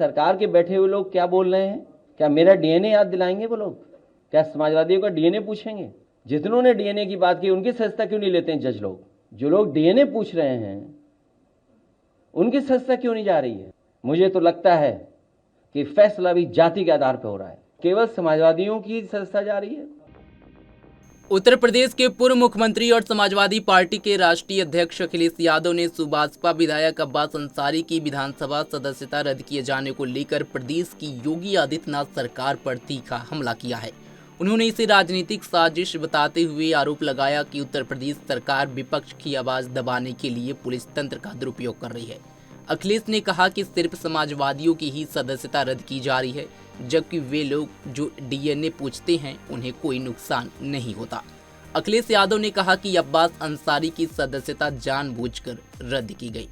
सरकार के बैठे हुए लोग क्या बोल रहे हैं? क्या मेरा डीएनए याद दिलाएंगे वो लोग? क्या समाजवादियों का डीएनए पूछेंगे? जितनों ने डीएनए की बात की उनकी सजता क्यों नहीं लेते हैं जज लोग? जो लोग डीएनए पूछ रहे हैं उनकी सजता क्यों नहीं जा रही है? मुझे तो लगता है कि फैसला भी जाति के आधार पर हो रहा है, केवल समाजवादियों की सजता जा रही है। उत्तर प्रदेश के पूर्व मुख्यमंत्री और समाजवादी पार्टी के राष्ट्रीय अध्यक्ष अखिलेश यादव ने सुभाषपा विधायक अब्बास अंसारी की विधानसभा सदस्यता रद्द किए जाने को लेकर प्रदेश की योगी आदित्यनाथ सरकार पर तीखा हमला किया है। उन्होंने इसे राजनीतिक साजिश बताते हुए आरोप लगाया कि उत्तर प्रदेश सरकार विपक्ष की आवाज दबाने के लिए पुलिस तंत्र का दुरुपयोग कर रही है। अखिलेश ने कहा कि सिर्फ समाजवादियों की ही सदस्यता रद्द की जा रही है, जबकि वे लोग जो डीएनए पूछते हैं उन्हें कोई नुकसान नहीं होता। अखिलेश यादव ने कहा कि अब्बास अंसारी की सदस्यता जानबूझकर रद्द की गई।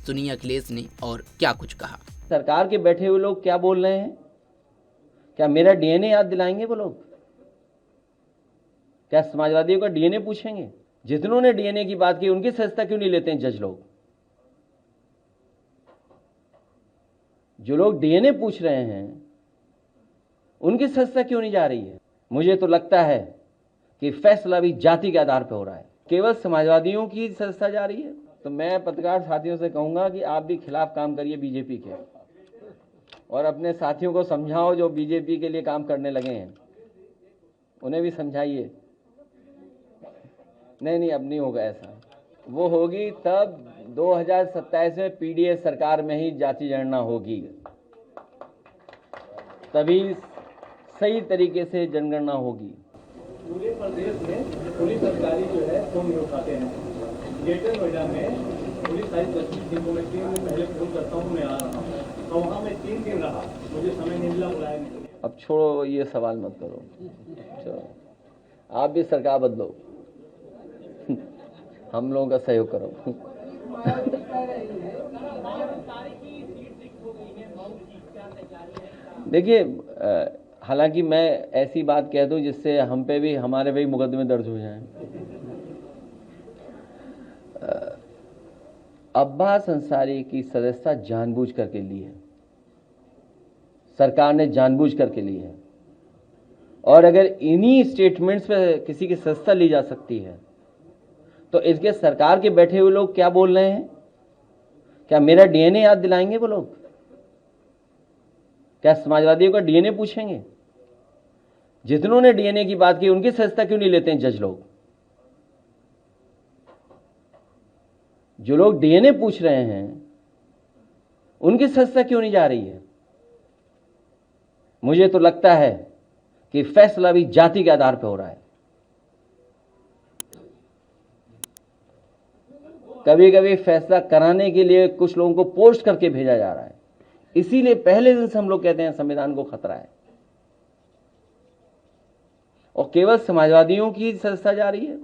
सुनिए अखिलेश ने और क्या कुछ कहा। सरकार के बैठे हुए लोग क्या बोल रहे हैं? क्या मेरा डीएनए याद दिलाएंगे वो लोग? क्या समाजवादियों का डीएनए पूछेंगे? जितनों ने डीएनए की बात की उनकी सजता क्यों नहीं लेते हैं जज लोग? जो लोग डीएनए पूछ रहे हैं उनकी सजता क्यों नहीं जा रही है? मुझे तो लगता है कि फैसला भी जाति के आधार पर हो रहा है, केवल समाजवादियों की सजता जा रही है। तो मैं पत्रकार साथियों से कहूंगा कि आप भी खिलाफ काम करिए बीजेपी के, और अपने साथियों को समझाओ जो बीजेपी के लिए काम करने लगे हैं, उन्हें भी समझाइए। नहीं, अब नहीं होगा ऐसा। वो होगी तब 2027 में पीडीएस सरकार में ही जाति जनगणना होगी, तभी सही तरीके से जनगणना होगी। पूरे प्रदेश में पुलिस अधिकारी जो है फोन नहीं उठाते हैं। ग्रेटर नोएडा में पुलिस आई 10 दिन को मैं 3 दिन पहले फोन करता हूँ, मैं आ रहा हूँ, तो वहाँ मैं 3 दिन रहा, मुझे समय नहीं मिला, बुलाया नहीं। अब छोड़ो, ये सवाल मत करो, चलो आप भी सरकार बदलो, हम लोगों का सहयोग करो। देखिए, हालांकि मैं ऐसी बात कह दूं जिससे हम पे भी, हमारे भी मुकदमे दर्ज हो जाएं। अब्बास अंसारी की सदस्यता जानबूझ करके ली है, सरकार ने जानबूझ करके ली है, और अगर इन्हीं स्टेटमेंट्स पे किसी की सदस्यता ली जा सकती है तो इसके सरकार के बैठे हुए लोग क्या बोल रहे हैं? क्या मेरा डीएनए याद दिलाएंगे वो लोग? क्या समाजवादियों का डीएनए पूछेंगे? जितनों ने डीएनए की बात की उनकी सजता क्यों नहीं लेते हैं जज लोग? जो लोग डीएनए पूछ रहे हैं उनकी सजता क्यों नहीं जा रही है? मुझे तो लगता है कि फैसला भी जाति के आधार पर हो रहा है। कभी कभी फैसला कराने के लिए कुछ लोगों को पोस्ट करके भेजा जा रहा है, इसीलिए पहले दिन से हम लोग कहते हैं संविधान को खतरा है, और केवल समाजवादियों की सजता जा रही है।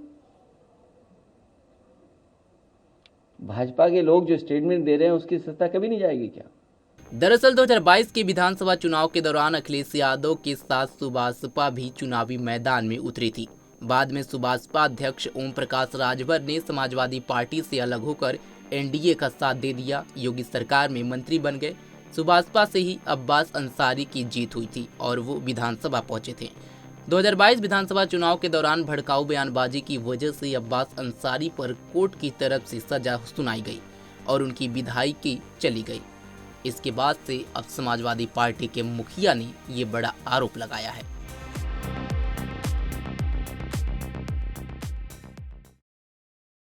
भाजपा के लोग जो स्टेटमेंट दे रहे हैं उसकी सजता कभी नहीं जाएगी क्या? दरअसल 2022 के विधानसभा चुनाव के दौरान अखिलेश यादव के साथ सुभाषपा भी चुनावी मैदान में उतरी थी। बाद में सुभाषपा अध्यक्ष ओम प्रकाश राजभर ने समाजवादी पार्टी से अलग होकर एनडीए का साथ दे दिया। योगी सरकार में मंत्री बन गए। सुभाषपा से ही अब्बास अंसारी की जीत हुई थी और वो विधानसभा पहुंचे थे। 2022 विधानसभा चुनाव के दौरान भड़काऊ बयानबाजी की वजह से अब्बास अंसारी पर कोर्ट की तरफ से सजा सुनाई गई और उनकी विधायिकी चली गई। इसके बाद से अब समाजवादी पार्टी के मुखिया ने ये बड़ा आरोप लगाया है।